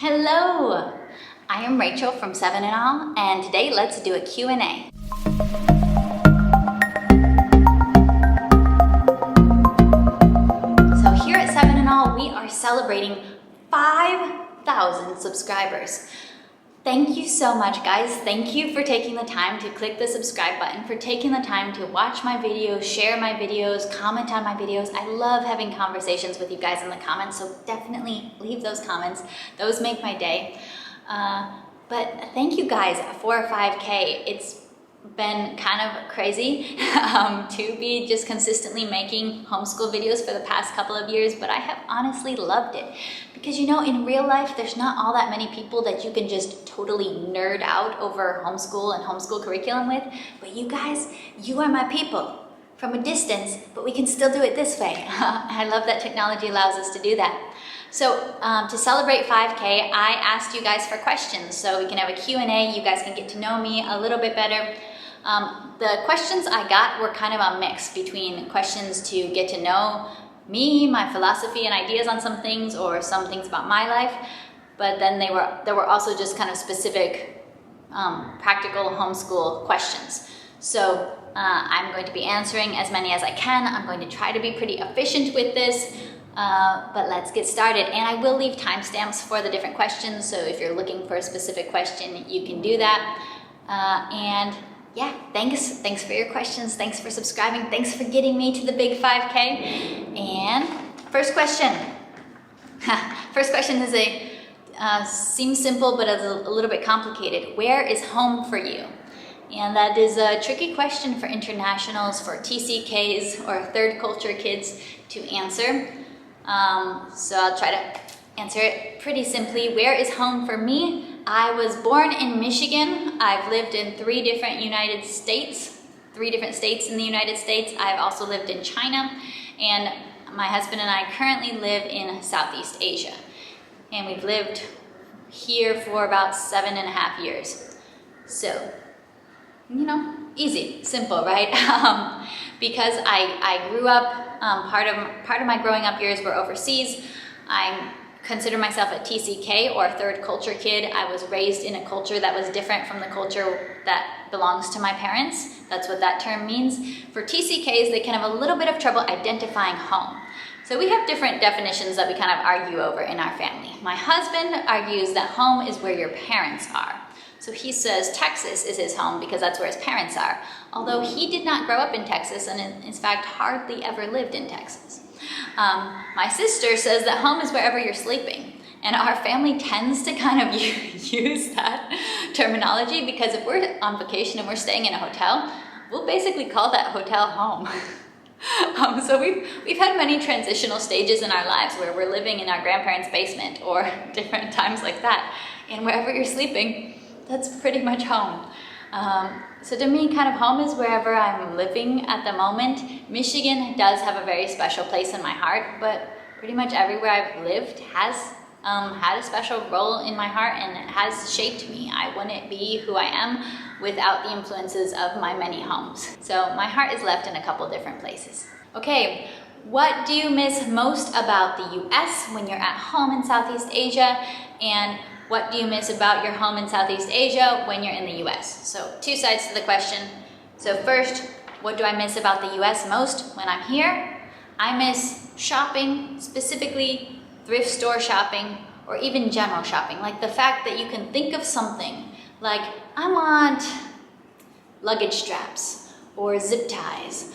Hello! I am Rachel from 7 and All, and today let's do a Q&A. So here at 7 and All, we are celebrating 5,000 subscribers. Thank you so much, guys. Thank you for taking the time to click the subscribe button, for taking the time to watch my videos, share my videos, comment on my videos. I love having conversations with you guys in the comments, so definitely leave those comments. Those make my day. But thank you guys for 5K. It's been kind of crazy to be just consistently making homeschool videos for the past couple of years, but I have honestly loved it. Because you know, in real life, there's not all that many people that you can just totally nerd out over homeschool and homeschool curriculum with, but you guys, you are my people from a distance, but we can still do it this way. I love that technology allows us to do that. So to celebrate 5K, I asked you guys for questions, so we can have a Q&A. You guys can get to know me a little bit better. The questions I got were kind of a mix between questions to get to know me, my philosophy and ideas on some things, or some things about my life, but then there were also just kind of specific practical homeschool questions. So I'm going to be answering as many as I can. I'm going to try to be pretty efficient with this, but let's get started. And I will leave timestamps for the different questions, so if you're looking for a specific question, you can do that. And yeah, thanks for your questions. Thanks for subscribing. Thanks for getting me to the big 5K. And first question. First question is seems simple, but it's a little bit complicated. Where is home for you? And that is a tricky question for internationals, for TCKs, or third culture kids to answer. So I'll try to answer it pretty simply. Where is home for me? I was born in Michigan. I've lived in three different states in the United States. I've also lived in China, and my husband and I currently live in Southeast Asia. And we've lived here for about 7.5 years. So, you know, easy, simple, right? Because I grew up, part of my growing up years were overseas. I consider myself a TCK, or a third culture kid. I was raised in a culture that was different from the culture that belongs to my parents. That's what that term means. For TCKs, they can have a little bit of trouble identifying home. So we have different definitions that we kind of argue over in our family. My husband argues that home is where your parents are. So he says Texas is his home because that's where his parents are. Although he did not grow up in Texas, and in fact hardly ever lived in Texas. My sister says that home is wherever you're sleeping, and our family tends to kind of use that terminology, because if we're on vacation and we're staying in a hotel, we'll basically call that hotel home. So we've had many transitional stages in our lives where we're living in our grandparents' basement or different times like that, and wherever you're sleeping, that's pretty much home. So to me, kind of home is wherever I'm living at the moment. Michigan does have a very special place in my heart, but pretty much everywhere I've lived has had a special role in my heart, and it has shaped me. I wouldn't be who I am without the influences of my many homes. So my heart is left in a couple different places. Okay, what do you miss most about the US when you're at home in Southeast Asia? And what do you miss about your home in Southeast Asia when you're in the US? So two sides to the question. So first, what do I miss about the US most when I'm here? I miss shopping, specifically thrift store shopping, or even general shopping. Like the fact that you can think of something like, I want luggage straps, or zip ties,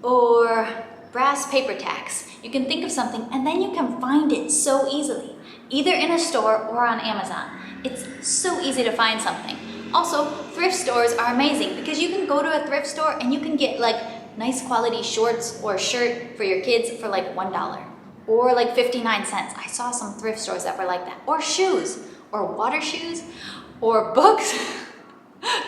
or brass paper tacks. You can think of something and then you can find it so easily, either in a store or on Amazon. It's so easy to find something. Also, thrift stores are amazing because you can go to a thrift store and you can get like nice quality shorts or shirt for your kids for like $1 or like 59 cents. I saw some thrift stores that were like that. Or shoes, or water shoes, or books.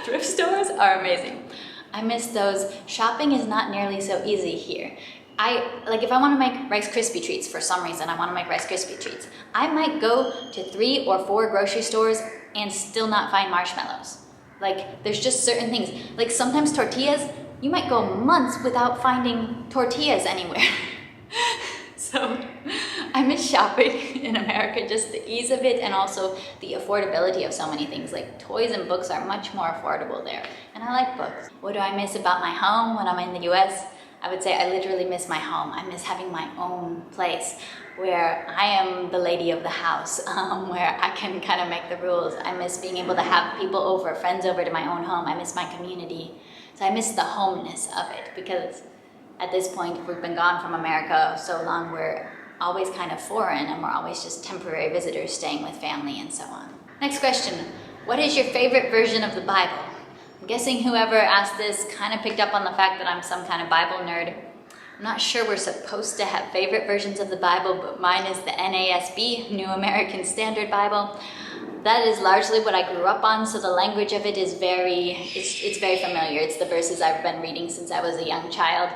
Thrift stores are amazing. I miss those. Shopping is not nearly so easy here. If I want to make Rice Krispie treats for some reason, I want to make Rice Krispie treats, I might go to 3 or 4 grocery stores and still not find marshmallows. Like, there's just certain things. Like sometimes tortillas, you might go months without finding tortillas anywhere. So I miss shopping in America, just the ease of it and also the affordability of so many things. Like toys and books are much more affordable there. And I like books. What do I miss about my home when I'm in the US? I would say I literally miss my home. I miss having my own place where I am the lady of the house, where I can kind of make the rules. I miss being able to have people over, friends over to my own home. I miss my community. So I miss the homeness of it, because at this point, we've been gone from America so long, we're always kind of foreign and we're always just temporary visitors staying with family and so on. Next question, what is your favorite version of the Bible? I'm guessing whoever asked this kind of picked up on the fact that I'm some kind of Bible nerd. I'm not sure we're supposed to have favorite versions of the Bible, but mine is the NASB, New American Standard Bible. That is largely what I grew up on, so the language of it is it's very familiar. It's the verses I've been reading since I was a young child.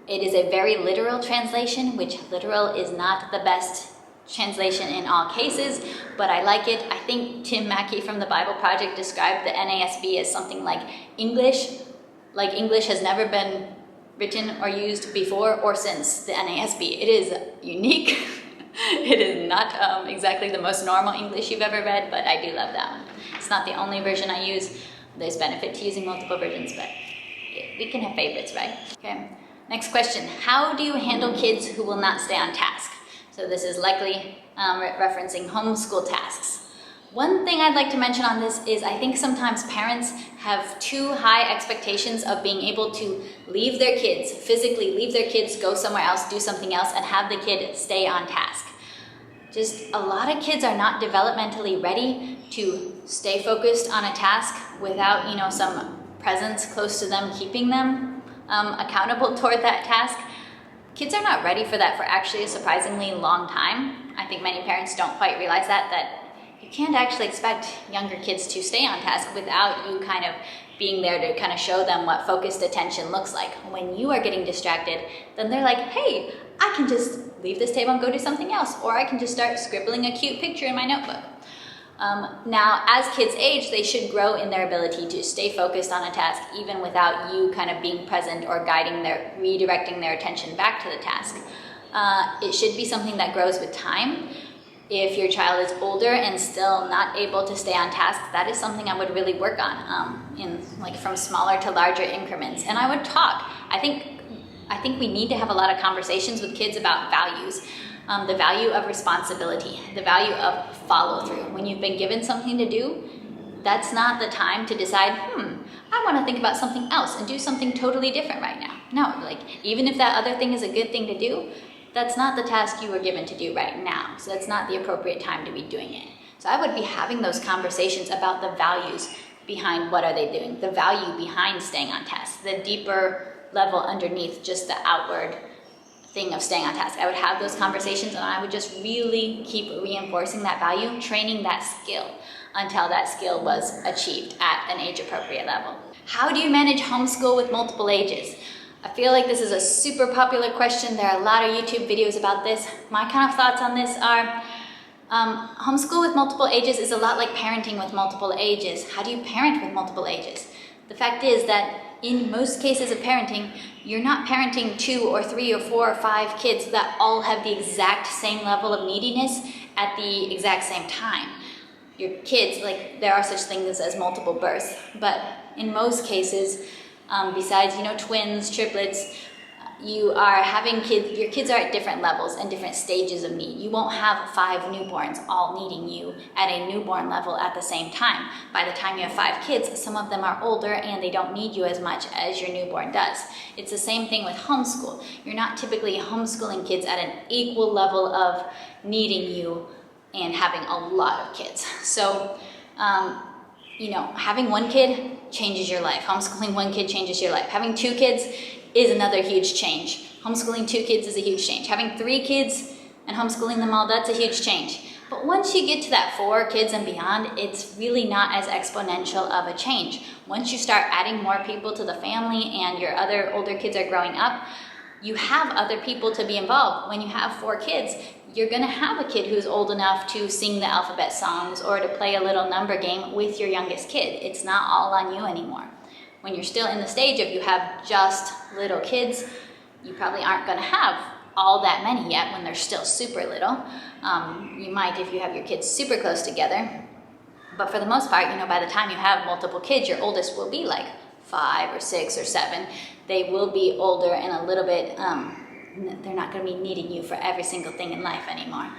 It is a very literal translation, which literal is not the best translation in all cases, but I like it. I think Tim Mackey from the Bible Project described the NASB as something like English has never been written or used before or since the NASB. It is unique. It is not exactly the most normal English you've ever read, but I do love that one. It's not the only version I use. There's benefit to using multiple versions, but we can have favorites, right? Okay. Next question, how do you handle kids who will not stay on task? So this is likely referencing homeschool tasks. One thing I'd like to mention on this is I think sometimes parents have too high expectations of being able to leave their kids, physically leave their kids, go somewhere else, do something else, and have the kid stay on task. Just a lot of kids are not developmentally ready to stay focused on a task without, some presence close to them, keeping them accountable toward that task. Kids are not ready for that for actually a surprisingly long time. I think many parents don't quite realize that you can't actually expect younger kids to stay on task without you kind of being there to kind of show them what focused attention looks like. When you are getting distracted, then they're like, hey, I can just leave this table and go do something else, or I can just start scribbling a cute picture in my notebook. Now, as kids age, they should grow in their ability to stay focused on a task even without you kind of being present or redirecting their attention back to the task. It should be something that grows with time. If your child is older and still not able to stay on task, that is something I would really work on from smaller to larger increments. And I would talk. I think we need to have a lot of conversations with kids about values. The value of responsibility, the value of follow through. When you've been given something to do, that's not the time to decide, I want to think about something else and do something totally different right now. No, even if that other thing is a good thing to do, that's not the task you were given to do right now. So that's not the appropriate time to be doing it. So I would be having those conversations about the values behind what are they doing, the value behind staying on task, the deeper level underneath just the outward thing of staying on task. I would have those conversations and I would just really keep reinforcing that value, training that skill until that skill was achieved at an age-appropriate level. How do you manage homeschool with multiple ages? I feel like this is a super popular question. There are a lot of YouTube videos about this. My kind of thoughts on this are, homeschool with multiple ages is a lot like parenting with multiple ages. How do you parent with multiple ages? The fact is that in most cases of parenting, you're not parenting 2 or 3 or 4 or 5 kids that all have the exact same level of neediness at the exact same time. Your kids, there are such things as multiple births, but in most cases, besides, twins, triplets, you are having kids, your kids are at different levels and different stages of need. You won't have 5 newborns all needing you at a newborn level at the same time. By the time you have 5 kids, some of them are older and they don't need you as much as your newborn does. It's the same thing with homeschool. You're not typically homeschooling kids at an equal level of needing you and having a lot of kids. So, having 1 kid changes your life. Homeschooling 1 kid changes your life. Having 2 kids is another huge change. Homeschooling 2 kids is a huge change. Having 3 kids and homeschooling them all, that's a huge change. But once you get to that 4 kids and beyond, it's really not as exponential of a change. Once you start adding more people to the family and your other older kids are growing up, you have other people to be involved. When you have 4 kids, you're gonna have a kid who's old enough to sing the alphabet songs or to play a little number game with your youngest kid. It's not all on you anymore. When you're still in the stage of you have just little kids, you probably aren't gonna have all that many yet when they're still super little. You might if you have your kids super close together. But for the most part, by the time you have multiple kids, your oldest will be like 5 or 6 or 7. They will be older and a little bit, they're not going to be needing you for every single thing in life anymore.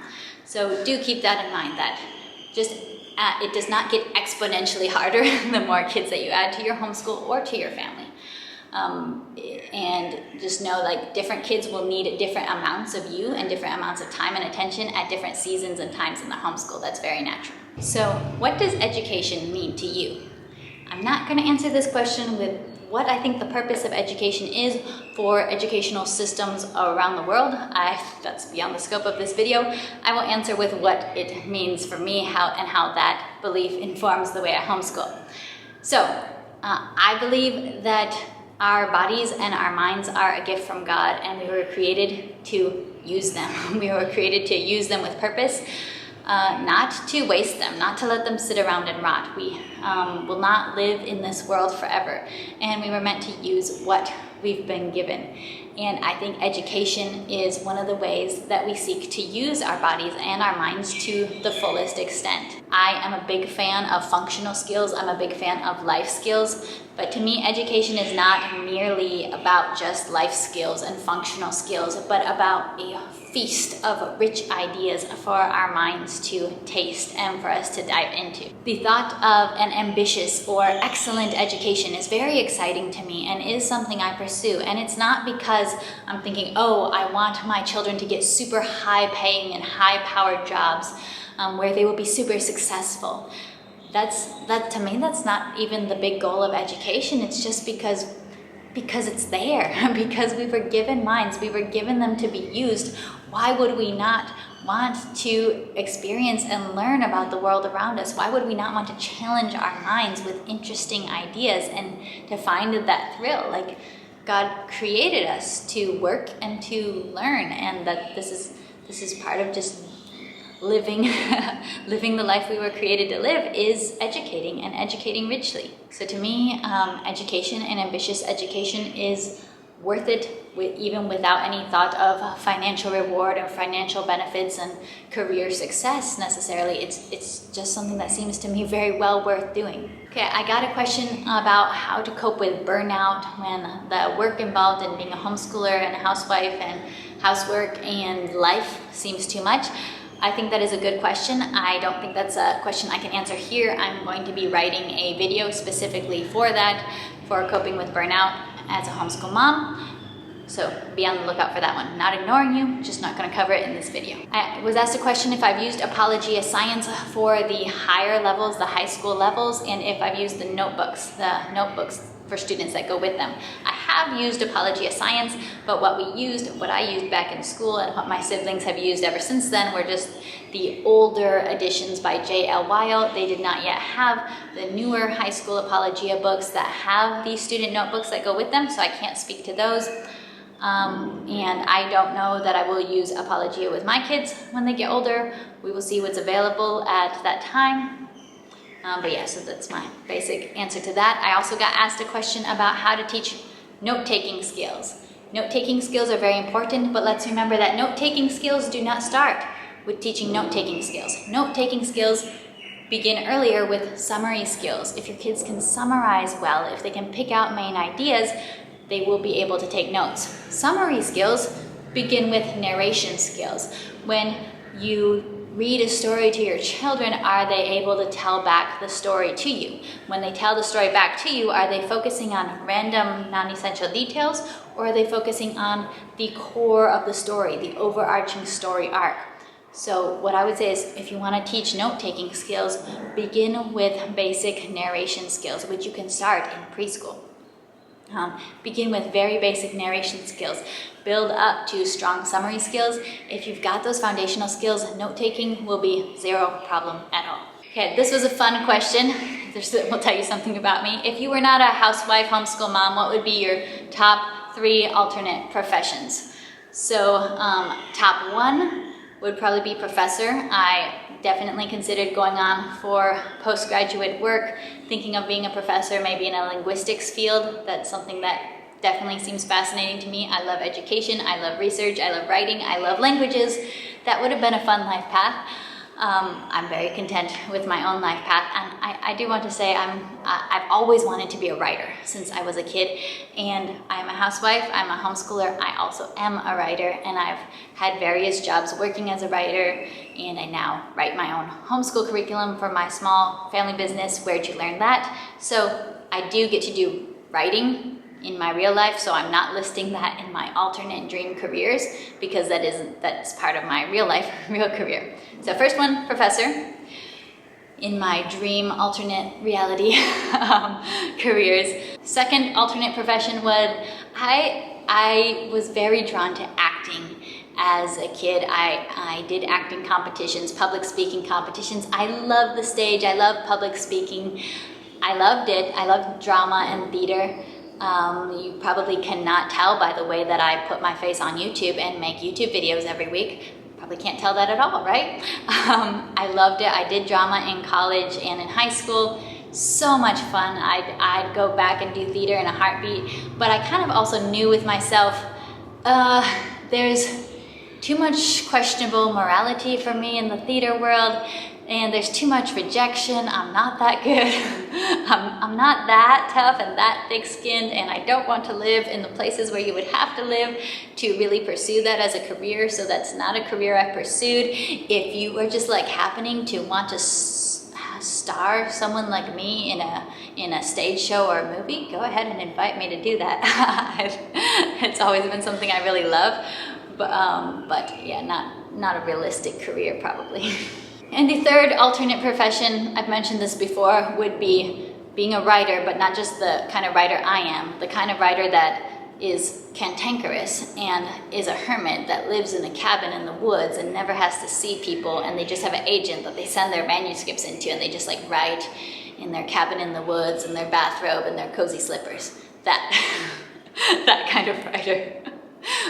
So do keep that in mind, that just it does not get exponentially harder the more kids that you add to your homeschool or to your family. And just know, like, different kids will need different amounts of you and different amounts of time and attention at different seasons and times in the homeschool. That's very natural. So what does education mean to you? I'm not going to answer this question with what I think the purpose of education is for educational systems around the world. That's beyond the scope of this video. I will answer with what it means for me, how that belief informs the way I homeschool. So I believe that our bodies and our minds are a gift from God, and we were created to use them. We were created to use them with purpose. Not to waste them, not to let them sit around and rot. We will not live in this world forever, and we were meant to use what we've been given. And I think education is one of the ways that we seek to use our bodies and our minds to the fullest extent. I am a big fan of functional skills. I'm a big fan of life skills. But to me, education is not merely about just life skills and functional skills, but about a feast of rich ideas for our minds to taste and for us to dive into. The thought of an ambitious or excellent education is very exciting to me and is something I pursue. And it's not because I'm thinking, oh, I want my children to get super high paying and high powered jobs where they will be super successful. To me, that's not even the big goal of education. It's just because it's there, because we were given minds, we were given them to be used. Why would we not want to experience and learn about the world around us? Why would we not want to challenge our minds with interesting ideas and to find that thrill? Like, God created us to work and to learn, and that this is part of just living the life we were created to live, is educating and educating richly. So to me, education and ambitious education is worth it, even without any thought of financial reward or financial benefits and career success necessarily. It's just something that seems to me very well worth doing. Okay, I got a question about how to cope with burnout when the work involved in being a homeschooler and a housewife and housework and life seems too much. I think that is a good question. I don't think that's a question I can answer here. I'm going to be writing a video specifically for that, for coping with burnout as a homeschool mom. So be on the lookout for that one. Not ignoring you, just not going to cover it in this video. I was asked a question if I've used Apologia Science for the higher levels, the high school levels, and if I've used the notebooks for students that go with them. I have used Apologia Science, but what I used back in school and what my siblings have used ever since then were just the older editions by J.L. Weil. They did not yet have the newer high school Apologia books that have the student notebooks that go with them, so I can't speak to those. And I don't know that I will use Apologia with my kids when they get older. We will see what's available at that time. But yeah, so that's my basic answer to that. I also got asked a question about how to teach note-taking skills. Note-taking skills are very important, but let's remember that note-taking skills do not start with teaching note-taking skills. Note-taking skills begin earlier with summary skills. If your kids can summarize well, if they can pick out main ideas, they will be able to take notes. Summary skills begin with narration skills. When you read a story to your children, are they able to tell back the story to you? When they tell the story back to you, are they focusing on random, non-essential details, or are they focusing on the core of the story, the overarching story arc? So what I would say is, if you want to teach note-taking skills, begin with basic narration skills, which you can start in preschool. Begin with very basic narration skills. Build up to strong summary skills. If you've got those foundational skills, note-taking will be zero problem at all. Okay, this was a fun question. This will tell you something about me. If you were not a housewife, homeschool mom, what would be your top 3 alternate professions? So top 1 would probably be professor. I definitely considered going on for postgraduate work, thinking of being a professor maybe in a linguistics field. That's something that definitely seems fascinating to me. I love education, I love research, I love writing, I love languages. That would have been a fun life path. I'm very content with my own life path, and I do want to say I've always wanted to be a writer since I was a kid, and I'm a housewife, I'm a homeschooler, I also am a writer, and I've had various jobs working as a writer, and I now write my own homeschool curriculum for my small family business, Where'd You Learn That? So I do get to do writing in my real life, so I'm not listing that in my alternate dream careers because that's part of my real life, real career. So first one, professor. In my dream alternate reality careers. Second alternate profession was I was very drawn to acting as a kid. I did acting competitions, public speaking competitions. I love the stage, I love public speaking. I loved it. I loved drama and theater. You probably cannot tell by the way that I put my face on YouTube and make YouTube videos every week. Probably can't tell that at all, right? I loved it. I did drama in college and in high school. So much fun. I'd go back and do theater in a heartbeat. But I kind of also knew with myself, there's too much questionable morality for me in the theater world. And there's too much rejection. I'm not that good. I'm not that tough and that thick-skinned, and I don't want to live in the places where you would have to live to really pursue that as a career. So that's not a career I pursued. If you are just like happening to want to star someone like me in a stage show or a movie, go ahead and invite me to do that. It's always been something I really love, but yeah, not a realistic career probably. And the third alternate profession, I've mentioned this before, would be being a writer, but not just the kind of writer I am, the kind of writer that is cantankerous and is a hermit that lives in a cabin in the woods and never has to see people, and they just have an agent that they send their manuscripts into, and they just like write in their cabin in the woods in their bathrobe and their cozy slippers. That kind of writer.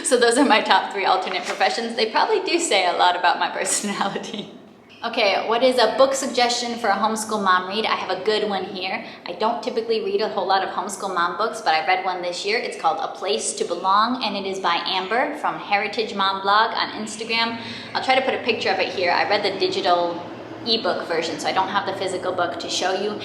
So those are my top 3 alternate professions. They probably do say a lot about my personality. Okay, what is a book suggestion for a homeschool mom read? I have a good one here. I don't typically read a whole lot of homeschool mom books, but I read one this year. It's called A Place to Belong, and it is by Amber from Heritage Mom Blog on Instagram. I'll try to put a picture of it here. I read the digital ebook version, so I don't have the physical book to show you.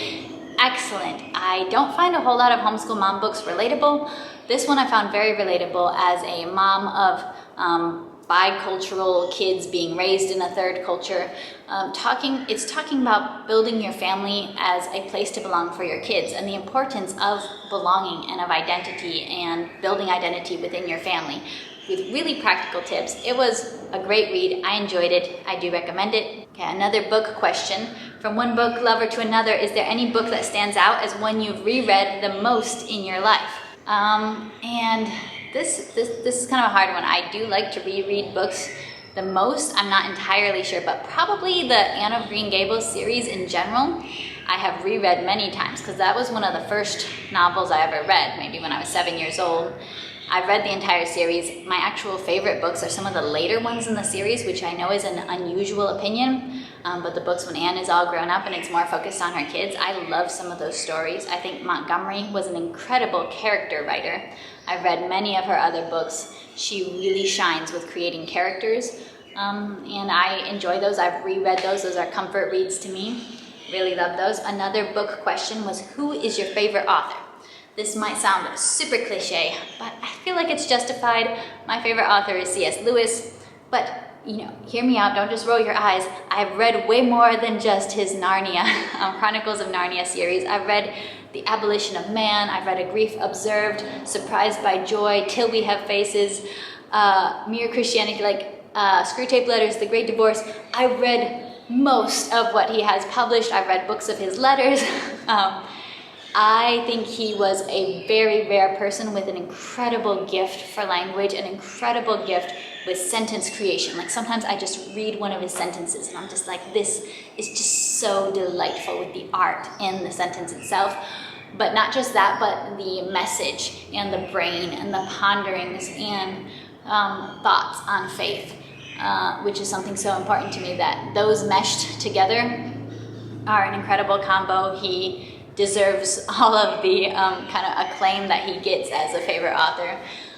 Excellent. I don't find a whole lot of homeschool mom books relatable. This one I found very relatable as a mom of bicultural kids being raised in a third culture. It's talking about building your family as a place to belong for your kids and the importance of belonging and of identity and building identity within your family with really practical tips. It was a great read. I enjoyed it. I do recommend it. Okay, another book question. From one book lover to another, is there any book that stands out as one you've reread the most in your life? And this is kind of a hard one. I do like to reread books the most. I'm not entirely sure, but probably the Anne of Green Gables series in general, I have reread many times because that was one of the first novels I ever read, maybe when I was 7 years old. I've read the entire series. My actual favorite books are some of the later ones in the series, which I know is an unusual opinion, but the books when Anne is all grown up and it's more focused on her kids. I love some of those stories. I think Montgomery was an incredible character writer. I've read many of her other books. She really shines with creating characters, and I enjoy those. I've reread those. Those are comfort reads to me. Really love those. Another book question was, who is your favorite author? This might sound super cliche, but I feel like it's justified. My favorite author is C.S. Lewis, but hear me out, don't just roll your eyes. I've read way more than just his Narnia, Chronicles of Narnia series. I've read The Abolition of Man, I've read A Grief Observed, Surprised by Joy, Till We Have Faces, Mere Christianity, Screwtape Letters, The Great Divorce. I've read most of what he has published. I've read books of his letters. I think he was a very rare person with an incredible gift for language, an incredible gift with sentence creation. Like sometimes I just read one of his sentences and I'm just like, this is just so delightful with the art in the sentence itself. But not just that, but the message and the brain and the ponderings and thoughts on faith, which is something so important to me, that those meshed together are an incredible combo. He deserves all of the kind of acclaim that he gets as a favorite author.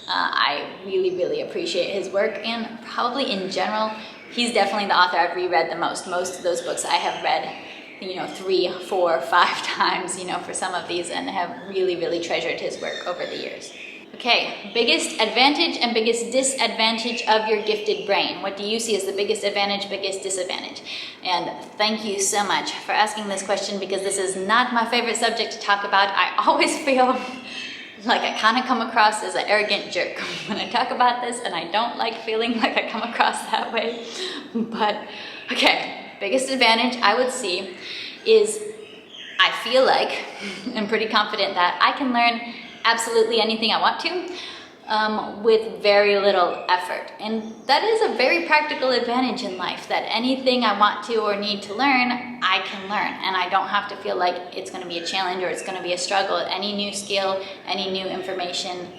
I really, really appreciate his work, and probably in general, he's definitely the author I've reread the most. Most of those books I have read, 3, 4, 5 times, for some of these, and have really, really treasured his work over the years. Okay, biggest advantage and biggest disadvantage of your gifted brain. What do you see as the biggest advantage, biggest disadvantage? And thank you so much for asking this question, because this is not my favorite subject to talk about. I always feel like I kind of come across as an arrogant jerk when I talk about this, and I don't like feeling like I come across that way. But okay, biggest advantage I would see is I feel like I'm pretty confident that I can learn absolutely anything I want to with very little effort. And that is a very practical advantage in life, that anything I want to or need to learn, I can learn. And I don't have to feel like it's going to be a challenge or it's going to be a struggle. Any new skill, any new information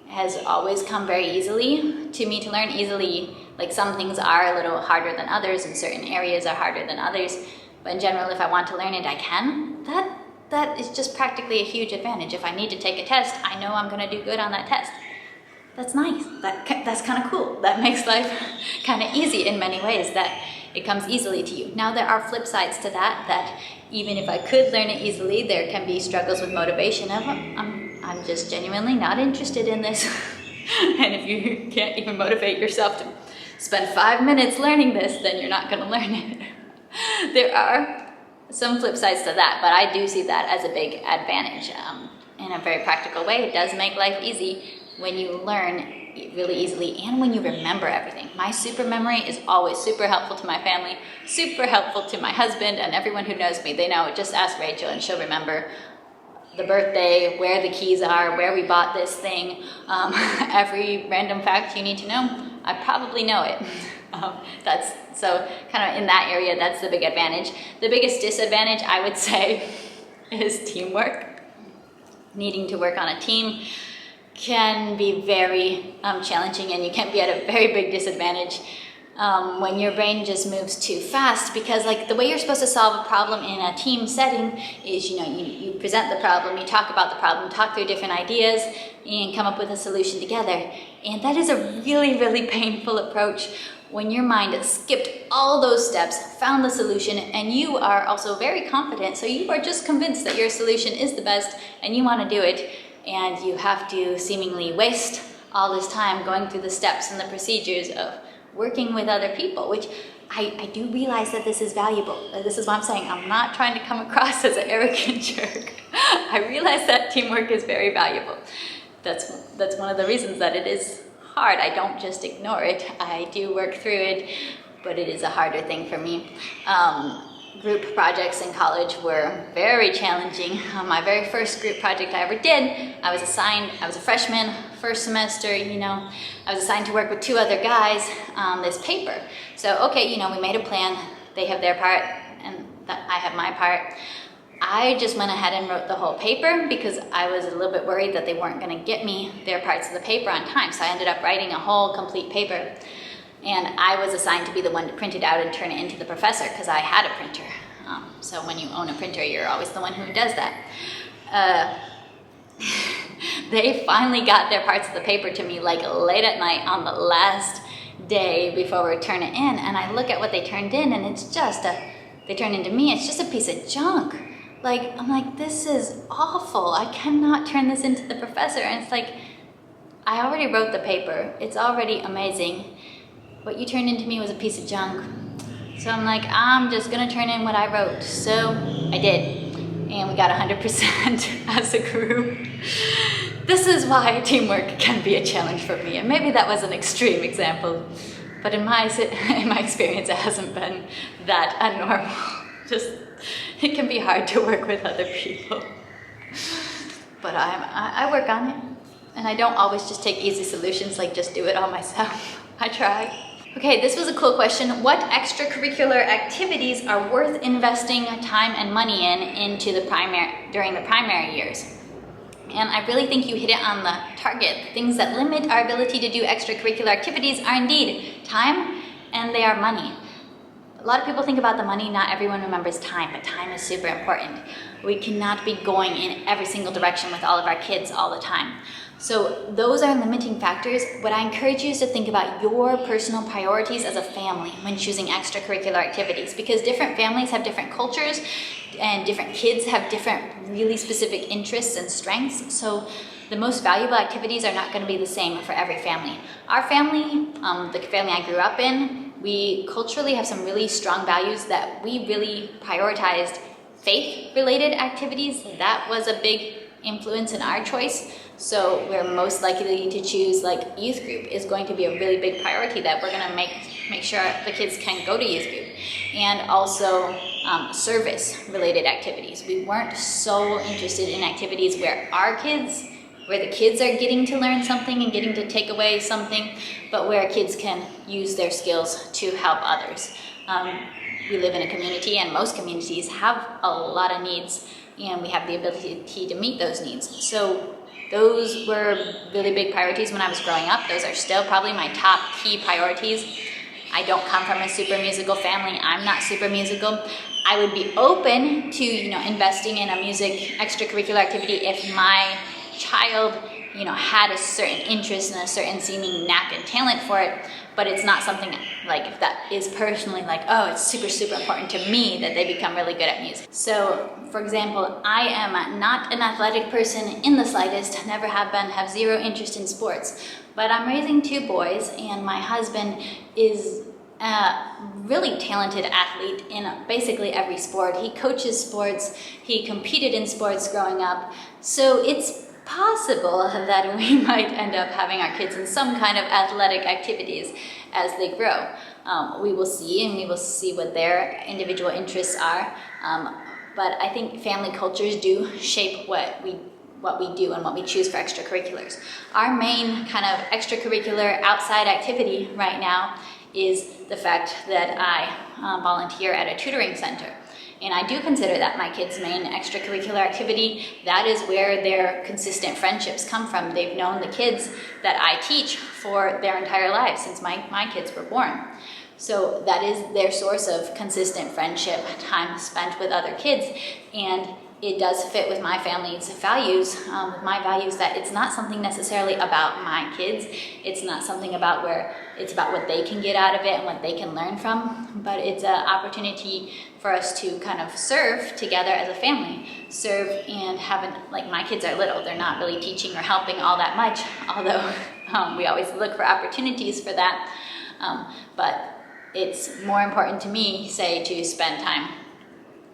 has always come very easily to me to learn. Easily, like some things are a little harder than others and certain areas are harder than others. But in general, if I want to learn it, I can. That is just practically a huge advantage. If I need to take a test, I know I'm going to do good on that test. That's nice. That's kind of cool. That makes life kind of easy in many ways, that it comes easily to you. Now, there are flip sides to that even if I could learn it easily, there can be struggles with motivation of, I'm just genuinely not interested in this. And if you can't even motivate yourself to spend 5 minutes learning this, then you're not going to learn it. There are some flip sides to that, but I do see that as a big advantage. In a very practical way, it does make life easy when you learn really easily and when you remember everything. My super memory is always super helpful to my family, super helpful to my husband, and everyone who knows me, they know, just ask Rachel and she'll remember the birthday, where the keys are, where we bought this thing, every random fact you need to know, I probably know it. That's so kind of in that area, that's the big advantage. The biggest disadvantage, I would say, is teamwork. Needing to work on a team can be very challenging, and you can be at a very big disadvantage when your brain just moves too fast, because like the way you're supposed to solve a problem in a team setting is, you present the problem, you talk about the problem, talk through different ideas, and come up with a solution together. And that is a really, really painful approach when your mind has skipped all those steps, found the solution, and you are also very confident, so you are just convinced that your solution is the best and you want to do it, and you have to seemingly waste all this time going through the steps and the procedures of working with other people, which I do realize that this is valuable. This is what I'm saying. I'm not trying to come across as an arrogant jerk. I realize that teamwork is very valuable. That's one of the reasons that it is hard. I don't just ignore it. I do work through it, but it is a harder thing for me. Group projects in college were very challenging. My very first group project I ever did, I was a freshman, first semester, I was assigned to work with 2 other guys on this paper. So, okay, we made a plan. They have their part, and I have my part. I just went ahead and wrote the whole paper because I was a little bit worried that they weren't going to get me their parts of the paper on time. So I ended up writing a whole complete paper. And I was assigned to be the one to print it out and turn it into the professor because I had a printer. So when you own a printer, you're always the one who does that. They finally got their parts of the paper to me like late at night on the last day before we turn it in. And I look at what they turned in, and it's just they turned into me, it's just a piece of junk. I'm like, this is awful. I cannot turn this into the professor. And it's like, I already wrote the paper. It's already amazing. What you turned into me was a piece of junk. So I'm like, I'm just gonna turn in what I wrote. So I did. And we got 100% as a group. This is why teamwork can be a challenge for me. And maybe that was an extreme example, but in my experience, it hasn't been that abnormal. It can be hard to work with other people. But I work on it. And I don't always just take easy solutions, like just do it all myself. I try. Okay, this was a cool question. What extracurricular activities are worth investing time and money into during the primary years? And I really think you hit it on the target. Things that limit our ability to do extracurricular activities are indeed time, and they are money. a lot of people think about the money, not everyone remembers time, but time is super important. We cannot be going in every single direction with all of our kids all the time. So those are limiting factors. What I encourage you is to think about your personal priorities as a family when choosing extracurricular activities, because different families have different cultures and different kids have different really specific interests and strengths. So the most valuable activities are not going to be the same for every family. Our family, the family I grew up in, we culturally have some really strong values that we really prioritized faith-related activities. That was a big influence in our choice. So we're most likely to choose like youth group is going to be a really big priority, that we're going to make sure the kids can go to youth group. And also service-related activities. We weren't so interested in activities where the kids are getting to learn something and getting to take away something, but where kids can use their skills to help others. We live in a community, and most communities have a lot of needs, and we have the ability to meet those needs. So those were really big priorities when I was growing up. Those are still probably my top key priorities. I don't come from a super musical family. I'm not super musical. I would be open to, investing in a music extracurricular activity if my child, had a certain interest and a certain seeming knack and talent for it, but it's not something like that is personally like, oh, it's super, super important to me that they become really good at music. So, for example, I am not an athletic person in the slightest, never have been, have zero interest in sports, but I'm raising 2 boys, and my husband is a really talented athlete in basically every sport. He coaches sports, he competed in sports growing up, so it's possible that we might end up having our kids in some kind of athletic activities as they grow. We will see what their individual interests are. But I think family cultures do shape what we do and what we choose for extracurriculars. Our main kind of extracurricular outside activity right now is the fact that I volunteer at a tutoring center. And I do consider that my kids' main extracurricular activity. That is where their consistent friendships come from. They've known the kids that I teach for their entire lives since my kids were born. So that is their source of consistent friendship, time spent with other kids. And it does fit with my family's values, with my values, that it's not something necessarily about my kids. It's not something about it's about what they can get out of it and what they can learn from, but it's an opportunity for us to kind of serve together as a family. Serve and like my kids are little, they're not really teaching or helping all that much, although we always look for opportunities for that. But it's more important to me, say, to spend time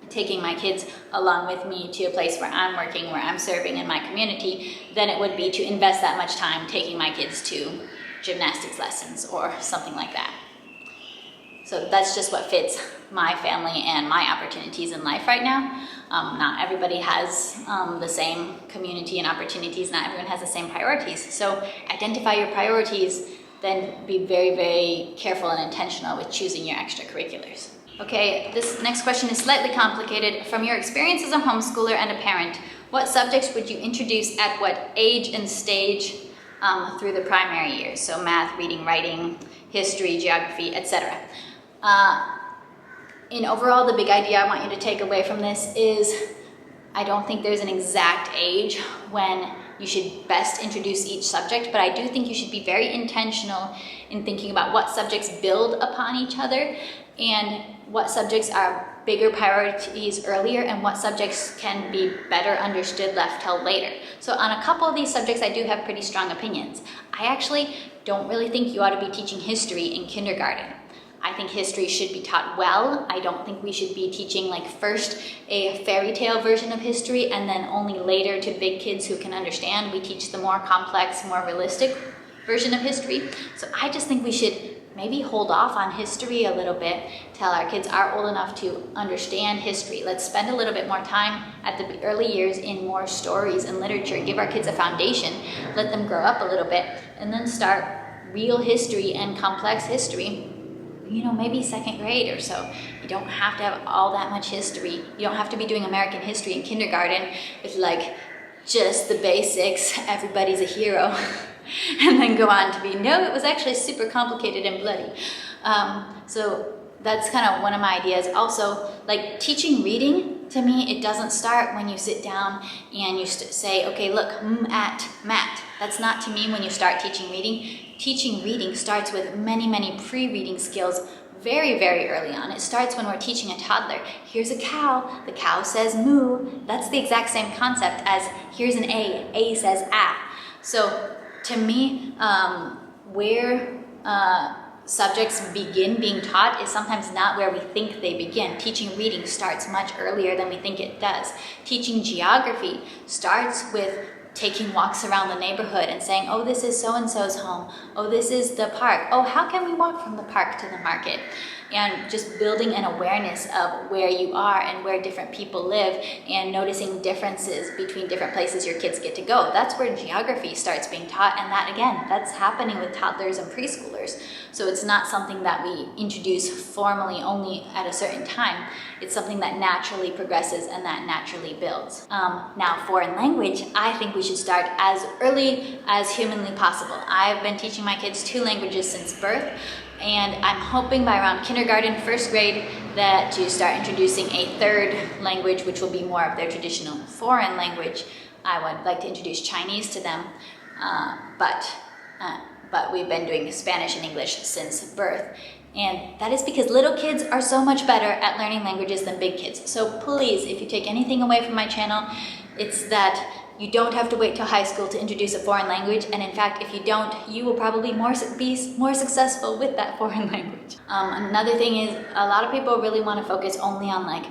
taking my kids along with me to a place where I'm working, where I'm serving in my community, than it would be to invest that much time taking my kids to gymnastics lessons or something like that. So that's just what fits my family and my opportunities in life right now. Not everybody has the same community and opportunities. Not everyone has the same priorities. So identify your priorities, then be very, very careful and intentional with choosing your extracurriculars. Okay, this next question is slightly complicated. From your experience as a homeschooler and a parent, what subjects would you introduce at what age and stage through the primary years? So math, reading, writing, history, geography, etc. In overall, the big idea I want you to take away from this is I don't think there's an exact age when you should best introduce each subject, but I do think you should be very intentional in thinking about what subjects build upon each other and what subjects are bigger priorities earlier and what subjects can be better understood left till later. So on a couple of these subjects, I do have pretty strong opinions. I actually don't really think you ought to be teaching history in kindergarten. I think history should be taught well. I don't think we should be teaching like first a fairy tale version of history and then only later to big kids who can understand. We teach the more complex, more realistic version of history. So I just think we should maybe hold off on history a little bit till our kids are old enough to understand history. Let's spend a little bit more time at the early years in more stories and literature. Give our kids a foundation, let them grow up a little bit, and then start real history and complex history, maybe second grade or so. You don't have to have all that much history. You don't have to be doing American history in kindergarten with like just the basics, everybody's a hero, and then go on to be, no, it was actually super complicated and bloody. So that's kind of one of my ideas. Also, like teaching reading, to me, it doesn't start when you sit down and you say, okay, look, at Matt. That's not, to me, when you start teaching reading. Teaching reading starts with many, many pre-reading skills very, very early on. It starts when we're teaching a toddler. Here's a cow. The cow says moo. That's the exact same concept as here's an A. A says ah. So to me, where subjects begin being taught is sometimes not where we think they begin. Teaching reading starts much earlier than we think it does. Teaching geography starts with taking walks around the neighborhood and saying, oh, this is so-and-so's home. Oh, this is the park. Oh, how can we walk from the park to the market? And just building an awareness of where you are and where different people live and noticing differences between different places your kids get to go. That's where geography starts being taught. And that, again, that's happening with toddlers and preschoolers. So it's not something that we introduce formally only at a certain time. It's something that naturally progresses and that naturally builds. Now, foreign language, I think we should start as early as humanly possible. I've been teaching my kids 2 languages since birth. And I'm hoping by around kindergarten, 1st grade, that you start introducing a 3rd language, which will be more of their traditional foreign language. I would like to introduce Chinese to them, but we've been doing Spanish and English since birth. And that is because little kids are so much better at learning languages than big kids. So please, if you take anything away from my channel, it's that you don't have to wait till high school to introduce a foreign language, and in fact, if you don't, you will probably be more successful with that foreign language. Another thing is, a lot of people really want to focus only on like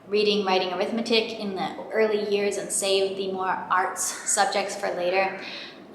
reading, writing, arithmetic in the early years and save the more arts subjects for later.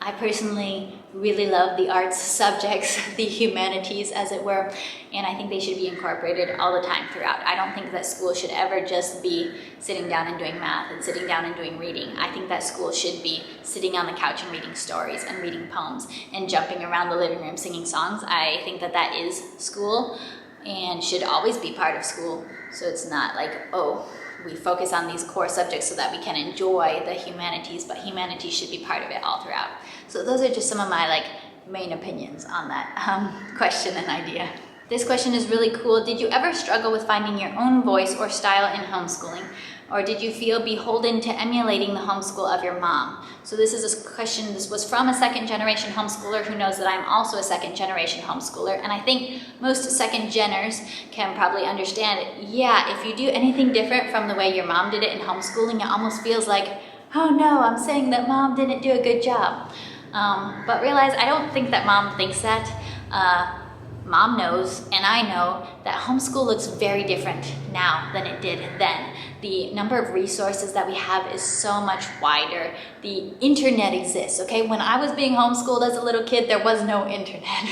I personally really love the arts subjects, the humanities as it were, and I think they should be incorporated all the time throughout. I don't think that school should ever just be sitting down and doing math and sitting down and doing reading. I think that school should be sitting on the couch and reading stories and reading poems and jumping around the living room singing songs. I think that that is school and should always be part of school. So it's not like, oh, we focus on these core subjects so that we can enjoy the humanities, but humanities should be part of it all throughout. So those are just some of my main opinions on that question and idea. This question is really cool. Did you ever struggle with finding your own voice or style in homeschooling? Or did you feel beholden to emulating the homeschool of your mom? So this is a question, this was from a 2nd-generation homeschooler who knows that I'm also a 2nd-generation homeschooler. And I think most 2nd-geners can probably understand it. Yeah, if you do anything different from the way your mom did it in homeschooling, it almost feels like, oh no, I'm saying that mom didn't do a good job. But realize, I don't think that mom thinks that. Mom knows, and I know, that homeschool looks very different now than it did then. The number of resources that we have is so much wider. The internet exists, okay? When I was being homeschooled as a little kid, there was no internet.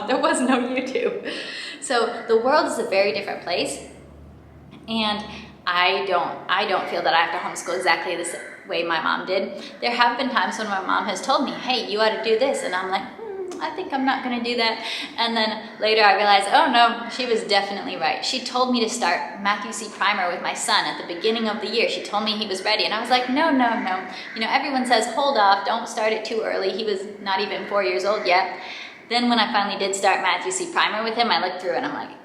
There was no YouTube. So the world is a very different place, and I don't feel that I have to homeschool exactly the way my mom did. There have been times when my mom has told me, hey, you ought to do this, and I'm like, I think I'm not gonna do that. And then later I realized, oh no, she was definitely right. She told me to start Matthew C. Primer with my son at the beginning of the year. She told me he was ready, and I was like, no. You know, everyone says, hold off, don't start it too early. He was not even 4 years old yet. Then when I finally did start Matthew C. Primer with him, I looked through and I'm like,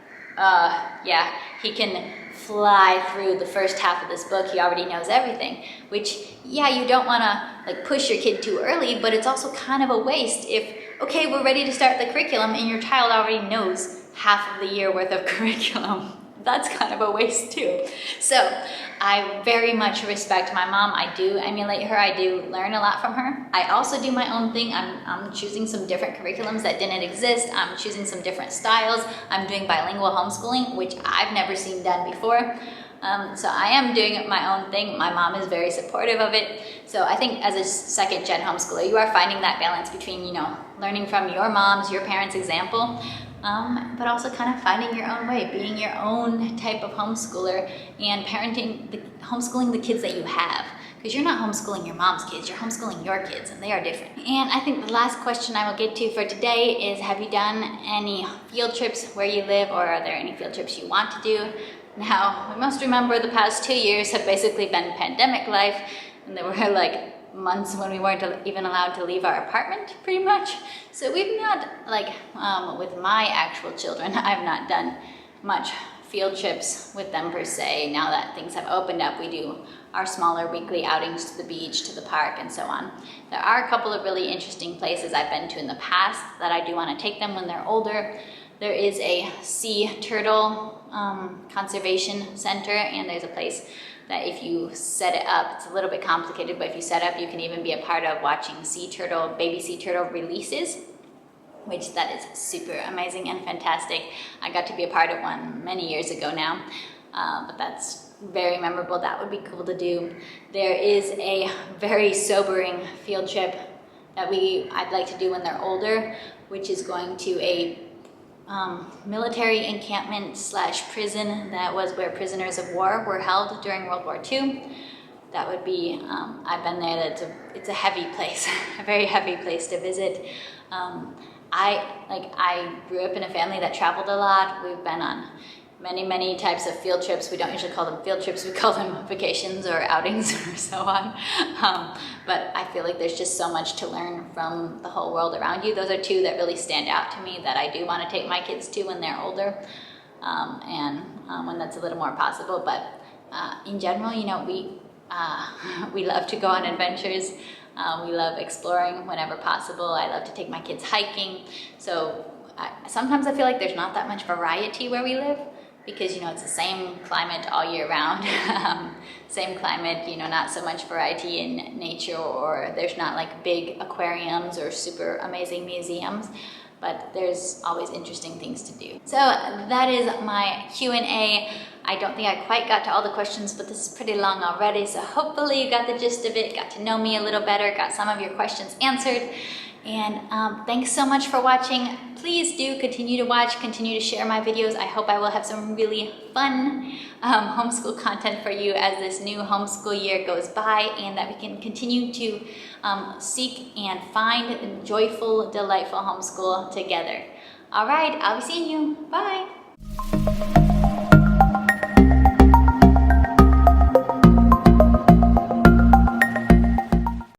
yeah, he can fly through the first half of this book. He already knows everything, which, yeah, you don't wanna push your kid too early, but it's also kind of a waste if, okay, we're ready to start the curriculum and your child already knows half of the year worth of curriculum. That's kind of a waste too. So I very much respect my mom. I do emulate her. I do learn a lot from her. I also do my own thing. I'm choosing some different curriculums that didn't exist. I'm choosing some different styles. I'm doing bilingual homeschooling, which I've never seen done before. So I am doing my own thing. My mom is very supportive of it. So I think as a 2nd-gen homeschooler, you are finding that balance between, learning from your mom's, your parents' example, but also kind of finding your own way, being your own type of homeschooler and homeschooling the kids that you have. Because you're not homeschooling your mom's kids, you're homeschooling your kids, and they are different. And I think the last question I will get to for today is, have you done any field trips where you live, or are there any field trips you want to do? Now, we must remember the past 2 years have basically been pandemic life, and there were months when we weren't even allowed to leave our apartment, pretty much. So we've not, with my actual children, I've not done much field trips with them per se. Now that things have opened up, we do our smaller weekly outings to the beach, to the park, and so on. There are a couple of really interesting places I've been to in the past that I do want to take them when they're older. There is a sea turtle conservation center, and there's a place that if you set it up, it's a little bit complicated, but if you set up, you can even be a part of watching baby sea turtle releases, which that is super amazing and fantastic. I got to be a part of one many years ago now, but that's very memorable. That would be cool to do. There is a very sobering field trip that I'd like to do when they're older, which is going to a military encampment / prison that was where prisoners of war were held during World War II. That would be, I've been there, it's a heavy place, a very heavy place to visit. I grew up in a family that traveled a lot. We've been on many types of field trips. We don't usually call them field trips, we call them vacations or outings or so on. But I feel like there's just so much to learn from the whole world around you. Those are two that really stand out to me that I do want to take my kids to when they're older, and when that's a little more possible. But in general, you know, we love to go on adventures. We love exploring whenever possible. I love to take my kids hiking. So sometimes I feel like there's not that much variety where we live, because, you know, it's the same climate all year round. Same climate, you know, not so much variety in nature, or there's not like big aquariums or super amazing museums, but there's always interesting things to do. So that is my Q&A. I don't think I quite got to all the questions, but this is pretty long already, so hopefully you got the gist of it, got to know me a little better, got some of your questions answered. And thanks so much for watching. Please do continue to watch, continue to share my videos. I hope I will have some really fun homeschool content for you as this new homeschool year goes by, and that we can continue to seek and find joyful, delightful homeschool together. All right, I'll be seeing you. Bye.